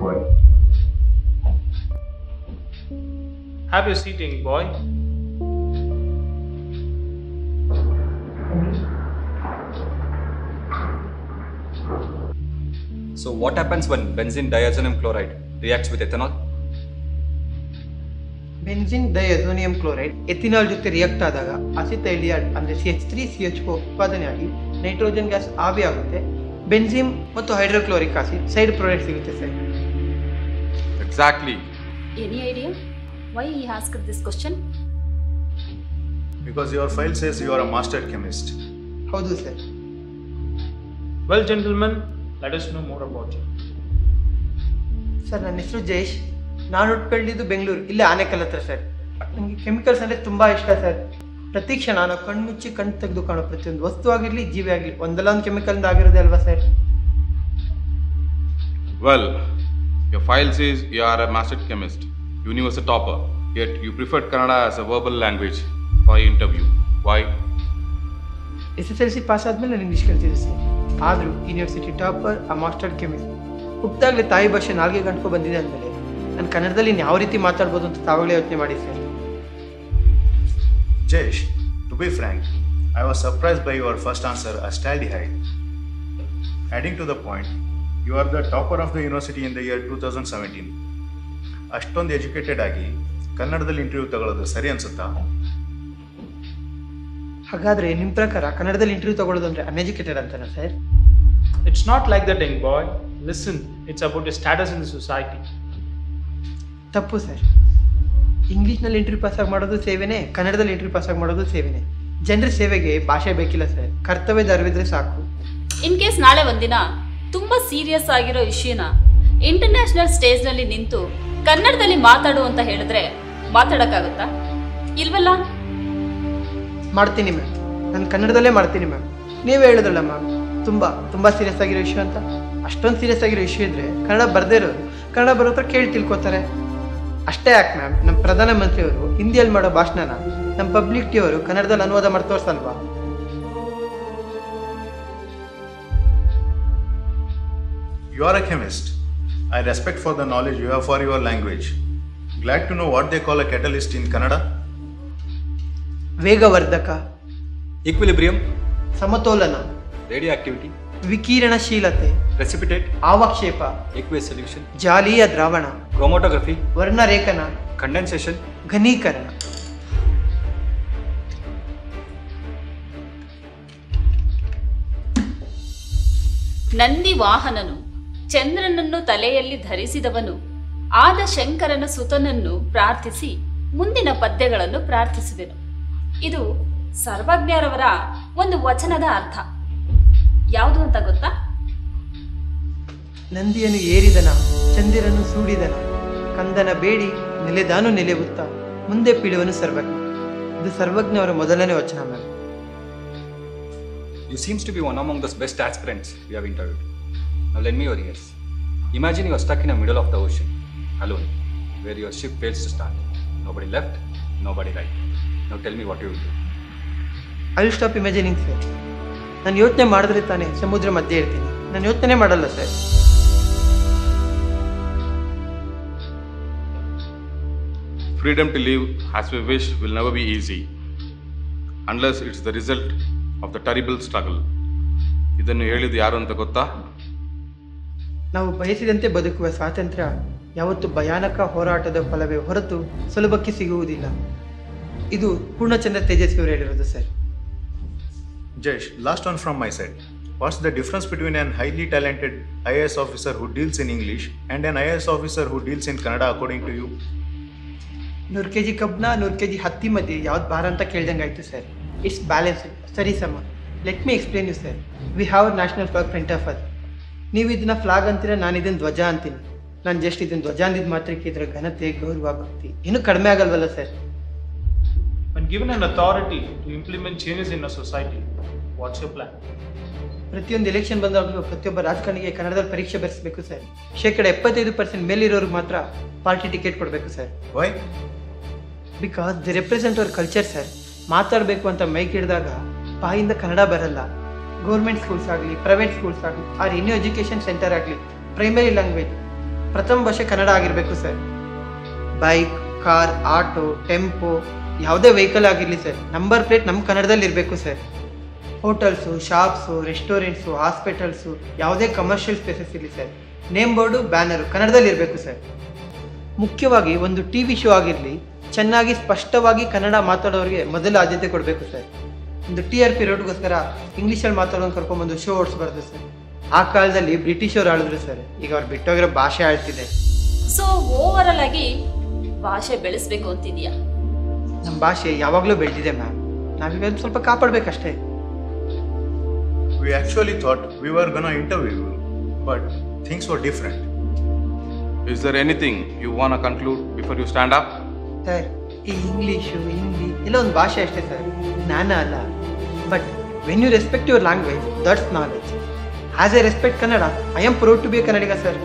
boy. Have your seat, young boy. So what happens when benzene diazonium chloride reacts with ethanol? Benzene diazonium chloride ethanol ಜೊತೆ react ಆದಾಗ ಅಸಿಟೈಲಿಯಾಡ್ ಅಂದರೆ CH3CH4 ಉತ್ಪಾದನೆಯಾಗಿ nitrogen gas ಆವಿಯಾಗುತ್ತೆ. Benzene ಮತ್ತು hydrochloric acid side product ಸಿಗುತ್ತೆ sir. Exactly. Any idea why he asked this question? Because your file says you are a master chemist. ಹೌದು sir. Well, gentlemen, let us know more about you. Sir, ನನ್ನ ಹೆಸರು ಜಯೇಶ್. ನಾನು ಹುಟ್ಕೊಳ್ಳಿದ್ದು ಬೆಂಗಳೂರು, ಇಲ್ಲೇ ಆನೆಕಲ್ ಹತ್ರ sir. ನನಗೆ chemicals ಅಂದರೆ ತುಂಬ ಇಷ್ಟ ಸರ್. ಪ್ರತಿ ಕ್ಷಣ ನಾವು ಕಣ್ಣು ಮುಚ್ಚಿ ಕಣ್ಣು ತೆಗೆದು ಕಾಣೋ ಪ್ರತಿಯೊಂದು ವಸ್ತು ಆಗಿರಲಿ, ಜೀವಿ ಆಗಲಿ, ಒಂದಲ್ಲ ಒಂದು ಕೆಮಿಕಲ್ನಿಂದ ಆಗಿರೋದೇ ಅಲ್ವಾ sir? Well, your file says you are a master chemist, university topper, yet you preferred Kannada as a verbal language for your interview. Why? SSLC pass ಆದಮೇಲೆ ನಾನು ಇಂಗ್ಲೀಷ್ ಕಲ್ತಿದ್ದೆ ಸರ್. ಆದರೂ ಯೂನಿವರ್ಸಿಟಿ ಟಾಪರ್, ಆ ಮಾಸ್ಟರ್ ಕೆಮಿಸ್ಟ್, ಹುಟ್ಟಿದಾಗಲೇ ತಾಯಿ ಭಾಷೆ ನಾಲ್ಗೆ ಗಂಟ್ಕೊ ಬಂದಿದೆ ಅಂದಮೇಲೆ ನಾನು ಕನ್ನಡದಲ್ಲಿ ಯಾವ ರೀತಿ ಮಾತಾಡ್ಬೋದು ಅಂತ ತಾವಾಗಲೇ ಯೋಚನೆ ಮಾಡಿ sir. Jayesh, to be frank, I was surprised by your first answer, acetaldehyde. Adding to the point, you are the topper of the university in the year 2017. ಅಷ್ಟೊಂದು ಎಜುಕೇಟೆಡ್ ಆಗಿ ಕನ್ನಡದಲ್ಲಿ ಇಂಟರ್ವ್ಯೂ ತಗೊಳ್ಳೋದು ಸರಿ ಅನ್ಸುತ್ತಾ? ಹಾಗಾದರೆ ನಿಮ್ಮ ಪ್ರಕಾರ ಕನ್ನಡದಲ್ಲಿ ಇಂಟರ್ವ್ಯೂ ತಗೊಳ್ಳೋದು ಅಂದರೆ ಅನ್ಎಜುಕೇಟೆಡ್ ಅಂತಾನೆ sir? It's not like that, young boy. Listen, it's about your status in the society. ತಪ್ಪು ಸರ್. ಇಂಗ್ಲೀಷ್ನಲ್ಲಿ ಇಂಟರ್ವ್ಯೂ ಪಾಸಾಗಿ ಮಾಡೋದು ಸೇವೆನೇ, ಕನ್ನಡದಲ್ಲಿ ಇಂಟರ್ವ್ಯೂ ಪಾಸಾಗಿ ಮಾಡೋದು ಸೇವೆನೇ. ಜನರ ಸೇವೆಗೆ ಭಾಷೆ ಬೇಕಿಲ್ಲ ಸರ್, ಕರ್ತವ್ಯದ ಅರಿವಿದ್ರೆ ಸಾಕು. ಇನ್ ಕೇಸ್ ನಾಳೆ ಒಂದಿನ ತುಂಬಾ ಸೀರಿಯಸ್ ಆಗಿರೋ ಇಶ್ಯೂನ ಇಂಟರ್ನ್ಯಾಷನಲ್ ಸ್ಟೇಜ್ನಲ್ಲಿ ನಿಂತು ಕನ್ನಡದಲ್ಲಿ ಮಾತಾಡು ಅಂತ ಹೇಳಿದ್ರೆ ಮಾತಾಡೋಕ್ಕಾಗುತ್ತಾ? ಇಲ್ವಲ್ಲ. ಮಾಡ್ತೀನಿ ಮ್ಯಾಮ್, ನಾನು ಕನ್ನಡದಲ್ಲೇ ಮಾಡ್ತೀನಿ ಮ್ಯಾಮ್. ನೀವೇ ಹೇಳಿದ್ರಲ್ಲ ಮ್ಯಾಮ್, ತುಂಬ ಸೀರಿಯಸ್ ಆಗಿರೋ ಇಶ್ಯೂ ಅಂತ. ಅಷ್ಟೊಂದು ಸೀರಿಯಸ್ ಆಗಿರೋ ಇಶ್ಯೂ ಇದ್ದರೆ ಕನ್ನಡ ಬರದೇ ಇರೋರು ಕನ್ನಡ ಬರೋ ಹತ್ರ ಕೇಳಿ ತಿಳ್ಕೊತಾರೆ. ಅಷ್ಟೇ ಯಾಕೆ ಮ್ಯಾಮ್, ನಮ್ಮ ಪ್ರಧಾನಮಂತ್ರಿಯವರು ಹಿಂದಿಯಲ್ಲಿ ಮಾಡೋ ಭಾಷಣನ ನಮ್ಮ ಪಬ್ಲಿಕ್ ಟಿ ಅವರು ಕನ್ನಡದಲ್ಲಿ ಅನುವಾದ ಮಾಡಿ ತೋರಿಸಲ್ವಾ? You are a chemist. I respect for the knowledge you have for your language. Glad to know what they call a catalyst in Kannada. ವೇಗವರ್ಧಕ, Equilibrium, ಸಮತೋಲನ, radioactivity, ವಿಕಿರಣಶೀಲತೆ, precipitate, ಆವಕ್ಷೇಪ, aqueous solution, ಜಾಲೀಯ ದ್ರಾವಣ, chromatography, ವರ್ಣರೇಖನ, condensation, ಘನೀಕರಣ. Nandi ವಾಹನನು, ಚಂದ್ರನನ್ನು ತಲೆಯಲ್ಲಿ ಧರಿಸಿದವನು, ಆದ ಶಂಕರನ ಸುತನನ್ನು ಪ್ರಾರ್ಥಿಸಿ ಮುಂದಿನ ಪದ್ಯಗಳನ್ನು ಪ್ರಾರ್ಥಿಸಿದೆನು. ಇದು ಸರ್ವಜ್ಞರವರ ಒಂದು ವಚನದ ಅರ್ಥ. ಯಾವುದು ಅಂತ ಗೊತ್ತಾ? ನಂದಿಯನ್ನು ಏರಿದನ, ಚಂದಿರನು ಸೂಡಿದನ, ಕಂದನ ಬೇಡಿ ನೆಲೆದಾನು ನೆಲೆಯುತ್ತ, ಮುಂದೆ ಪೀಳುವನು ಸರ್ವಜ್ಞ. ಇದು ಸರ್ವಜ್ಞವರ ಮೊದಲನೇ ವಚನ ma'am. You seems to be one among the best aspirants we have interviewed. Now lend me your ears. Imagine you are stuck in the middle of the ocean, alone, where your ship fails to start. Nobody left, nobody right. Now tell me what you will do. I will stop imagining sir. ನಾನು ಯೋಚನೆ ಮಾಡಿದ್ರೆ ತಾನೇ ಸಮುದ್ರ ಮಧ್ಯೆ ಇರ್ತೀನಿ. ನಾನು ಯೋಚನೆ ಮಾಡಲ್ಲ sir. Freedom to live as we wish will never be easy, unless it's the result of the terrible struggle. ಇದನ್ನು ಹೇಳಿದ್ದು ಯಾರು ಅಂತ ಗೊತ್ತಾ? ನಾವು ಬಯಸಿದಂತೆ ಬದುಕುವ ಸ್ವಾತಂತ್ರ್ಯ ಯಾವತ್ತು ಭಯಾನಕ ಹೋರಾಟದ ಫಲವೇ ಹೊರತು ಸುಲಭಕ್ಕೆ ಸಿಗುವುದಿಲ್ಲ. ಇದು ಪೂರ್ಣಚಂದ್ರ ತೇಜಸ್ವಿ ಅವರು ಹೇಳಿರೋದು sir. Jayesh, last one from my side. What's the difference between an highly talented IAS officer who deals in English and an IAS officer who deals in Kannada according to you? 100 kg ಕಬ್ಬನ 100 kg ಹತ್ತಿ ಮಧ್ಯೆ ಯಾವ್ದು ಭಾರ ಅಂತ ಕೇಳ್ದಂಗೆ ಆಯಿತು sir. It's balance, ಸರಿ ಸಮ. Let me explain you sir. We have national flag front of us. ನೀವು ಇದನ್ನ ಫ್ಲಾಗ್ ಅಂತೀರ, ನಾನು ಇದನ್ನು ಧ್ವಜ ಅಂತೀನಿ. ನಾನು ಜಸ್ಟ್ ಇದನ್ನು ಧ್ವಜ ಅಂದಿದ್ದ ಮಾತ್ರಕ್ಕೆ ಇದರ ಘನತೆ, ಗೌರವ, ಭಕ್ತಿ ಇನ್ನೂ ಕಡಿಮೆ ಆಗಲ್ವಲ್ಲ sir? When given an authority to implement changes in a society, what's your plan? ಪ್ರತಿಯೊಂದು ಎಲೆಕ್ಷನ್ ಬಂದಾಗಲೂ ಪ್ರತಿಯೊಬ್ಬ ರಾಜಕಾರಣಿಗೆ ಕನ್ನಡದಲ್ಲಿ ಪರೀಕ್ಷೆ ಬರೆಸಬೇಕು ಸರ್. 75% ಮೇಲಿರೋರಿಗೆ ಮಾತ್ರ ಪಾರ್ಟಿ ಟಿಕೆಟ್ ಕೊಡಬೇಕು sir. Why? Because the represent our culture sir. ಮಾತಾಡಬೇಕು ಅಂತ ಮೈಕ್ ಹಿಡಿದಾಗ ಬಾಯಿಂದ ಕನ್ನಡ ಬರಲ್ಲ. ಗೌರ್ಮೆಂಟ್ ಸ್ಕೂಲ್ಸ್ ಆಗಲಿ, ಪ್ರೈವೇಟ್ ಸ್ಕೂಲ್ಸ್ ಆಗಲಿ, ಆರ್ ಎನಿ ಎಜುಕೇಷನ್ ಸೆಂಟರ್ ಆಗಲಿ, ಪ್ರೈಮರಿ ಲ್ಯಾಂಗ್ವೇಜ್ ಪ್ರಥಮ ಭಾಷೆ ಕನ್ನಡ ಆಗಿರಬೇಕು sir. Bike, car, auto, tempo ಯಾವುದೇ ವೆಹಿಕಲ್ ಆಗಿರಲಿ ಸರ್, ನಂಬರ್ ಪ್ಲೇಟ್ ನಮ್ಮ ಕನ್ನಡದಲ್ಲಿ ಇರಬೇಕು sir. Hotels, shops, restaurants, hospitals, ಯಾವುದೇ ಕಮರ್ಷಿಯಲ್ ಸ್ಪೇಸಸ್ ಇರಲಿ ಸರ್, ನೇಮ್ ಬೋರ್ಡು, ಬ್ಯಾನರು ಕನ್ನಡದಲ್ಲಿ ಇರಬೇಕು ಸರ್. ಮುಖ್ಯವಾಗಿ ಒಂದು TV ಶೋ ಆಗಿರಲಿ, ಚೆನ್ನಾಗಿ ಸ್ಪಷ್ಟವಾಗಿ ಕನ್ನಡ ಮಾತಾಡೋರಿಗೆ ಮೊದಲ ಆದ್ಯತೆ ಕೊಡಬೇಕು ಸರ್. ಒಂದು TRP ರೋಡ್ಗೋಸ್ಕರ ಇಂಗ್ಲೀಷಲ್ಲಿ ಮಾತಾಡೋದು ಕರ್ಕೊಂಡ್ಬಂದು ಶೋ ಓಡಿಸ್ಬಾರ್ದು ಸರ್. ಆ ಕಾಲದಲ್ಲಿ ಬ್ರಿಟಿಷರು ಆಳಿದ್ರು ಸರ್, ಈಗ ಅವ್ರು ಬಿಟ್ಟೋಗಿರೋ ಭಾಷೆ ಆಳ್ತಿದೆ. ಸೊ ಓವರಾಲ್ ಆಗಿ ಭಾಷೆ ಬೆಳೆಸ್ಬೇಕು ಅಂತಿದ್ಯಾ? ನಮ್ಮ ಭಾಷೆ ಯಾವಾಗಲೂ ಬೆಳೆದಿದೆ ಮ್ಯಾಮ್, ನಾವೀಗ ಸ್ವಲ್ಪ ಕಾಪಾಡಬೇಕಷ್ಟೇ. We actually thought we were gonna interview you, but things were different. Is there anything you want to conclude before you stand up? Sir, ಈ ಇಂಗ್ಲೀಷು, ಹಿಂದಿ ಎಲ್ಲ ಒಂದು ಭಾಷೆ ಅಷ್ಟೇ ಸರ್, ಜ್ಞಾನ ಅಲ್ಲ. But when you respect your language, that's knowledge. As I respect Kannada, I am proud to be a Kannadiga sir.